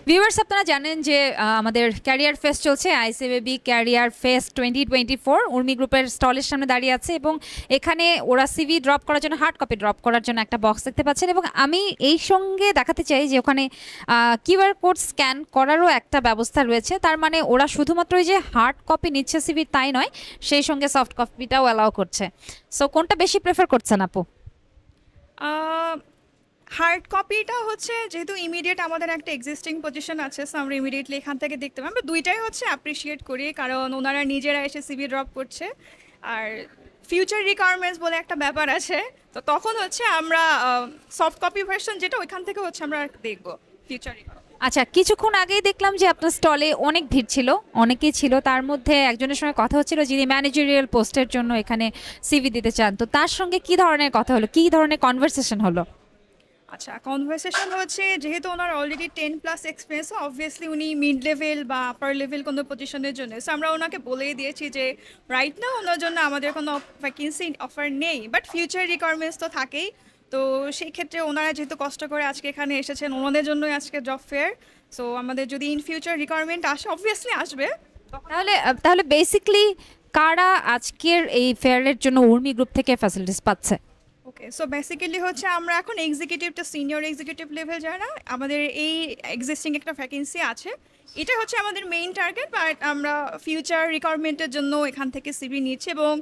Viewers, আপনারা জানেন যে আমাদের ক্যারিয়ার ফেস্ট চলছে, আইসিবিবি ক্যারিয়ার ফেস্ট 2024 উর্মি গ্রুপের স্টলের সামনে দাঁড়িয়ে আছে এবং এখানে ওরা সিভি ড্রপ করার জন্য, হার্ড কপি ড্রপ করার জন্য একটা বক্স দেখতে পাচ্ছেন। এবং আমি এই সঙ্গে দেখাতে চাই যে ওখানে কিউআর কোড স্ক্যান করারও একটা ব্যবস্থা রয়েছে। তার মানে ওরা শুধুমাত্র ওই যে হার্ড কপি নিচ্ছে সিভি তাই নয়, সেই সঙ্গে সফট কপিটাও অ্যালাউ করছে। সো কোনটা বেশি প্রেফার করছেন আপু? হার্ড কপিটা হচ্ছে যেহেতু ইমিডিয়েট আমাদের একটা এক্সিস্টিং পজিশন আছে, সো আমরা ইমিডিয়েটলি এখান থেকে দেখতে পাই। আমরা দুইটাই হচ্ছে অ্যাপ্রিসিয়েট করি, কারণ ওনারা নিজেরা এসে সিভি ড্রপ করছে। আর ফিউচার রিকোয়ারমেন্টস বলে একটা ব্যাপার আছে, তো তখন হচ্ছে আমরা সফট কপি ভার্সন যেটা ওইখান থেকে হচ্ছে আমরা দেখবো ফিউচার। আচ্ছা, কিছুক্ষণ আগেই দেখলাম যে আপনার স্টলে অনেক ভিড় ছিল, অনেকেই ছিল। তার মধ্যে একজনের সঙ্গে কথা হচ্ছিল যিনি ম্যানেজারিয়াল পোস্টের জন্য এখানে সিভি দিতে চান। তো তার সঙ্গে কি ধরনের কথা হলো, কি ধরনের কনভারসেশন হলো? আচ্ছা, কনভারসেশন হচ্ছে যেহেতু ওনার অলরেডি 10+ এক্সপিরিয়েন্স, অবভিয়াসলি উনি মিড লেভেল বা আপার লেভেল কোনো পজিশনের জন্য, সো আমরা ওনাকে বলেই দিয়েছি যে রাইট না ওনার জন্য আমাদের কোনো ভ্যাকেন্সি অফার নেই, বাট ফিউচার রিকোয়ারমেন্টস তো থাকেই। তো সেই ক্ষেত্রে ওনারা যেহেতু কষ্ট করে আজকে এখানে এসেছেন, ওনাদের জন্যই আজকে জব ফেয়ার। সো আমাদের যদি ইন ফিউচার রিকোয়ারমেন্ট আসে অবভিয়াসলি আসবে। তাহলে তাহলে বেসিক্যালি কারা আজকের এই ফেয়ারের জন্য উর্মি গ্রুপ থেকে ফ্যাসিলিটিস পাচ্ছে? ওকে, সো বেসিক্যালি হচ্ছে আমরা এখন এক্সিকিউটিভটা সিনিয়র এক্সিকিউটিভ লেভেল যারা, আমাদের এই এক্সিস্টিং একটা ভ্যাকেন্সি আছে, এটা হচ্ছে আমাদের মেইন টার্গেট। বাট আমরা ফিউচার রিকোয়ারমেন্টের জন্য এখান থেকে সিভি নিচ্ছি এবং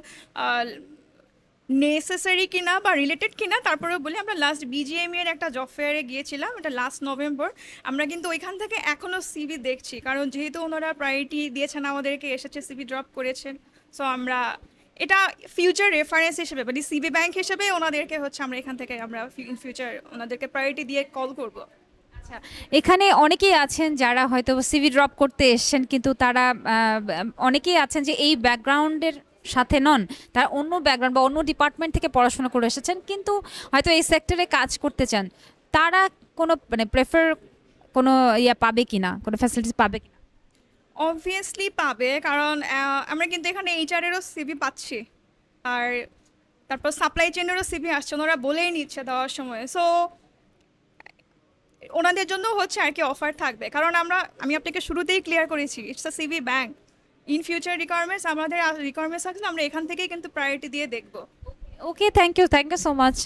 নেসেসারি কিনা বা রিলেটেড কিনা তারপরেও বলি, আমরা লাস্ট বিজিএমই এর একটা জব ফেয়ারে গিয়েছিলাম, এটা লাস্ট নভেম্বর। আমরা কিন্তু ওইখান থেকে এখনও সিভি দেখছি, কারণ যেহেতু ওনারা প্রায়োরিটি দিয়েছেন আমাদেরকে, এসেছে সিভি ড্রপ করেছেন। সো আমরা এটা ফিউচার রেফারেন্স হিসেবে মানে সিভি ব্যাংক হিসেবে ওনাদেরকে হচ্ছে আমরা এখান থেকে আমরা ইন ফিউচার ওনাদেরকে প্রায়োরিটি দিয়ে কল করব। আচ্ছা, এখানে অনেকেই আছেন যারা হয়তো সিভি ড্রপ করতে এসছেন, কিন্তু তারা অনেকেই আছেন যে এই ব্যাকগ্রাউন্ডের সাথে নন, তারা অন্য ব্যাকগ্রাউন্ড বা অন্য ডিপার্টমেন্ট থেকে পড়াশোনা করে এসেছেন, কিন্তু হয়তো এই সেক্টরে কাজ করতে চান। তারা কোনো মানে প্রেফার কোনো পাবে কিনা, কোনো ফ্যাসিলিটিস পাবে কিনা? অবভিয়াসলি পাবে, কারণ আমরা কিন্তু এখানে এইচআরেরও সিভি পাচ্ছি, আর তারপর সাপ্লাই চেনেরও সিভি আসছে, ওনারা বলেই নিচ্ছে দেওয়ার সময়। সো ওনাদের জন্য হচ্ছে আর কি অফার থাকবে, কারণ আমি আপনাকে শুরুতেই ক্লিয়ার করেছি it's a CV bank. In future requirements আমাদের রিকোয়ারমেন্টস থাকলে আমরা এখান থেকেই কিন্তু প্রায়োরিটি দিয়ে দেখব। ওকে, থ্যাংক ইউ সো মাচ।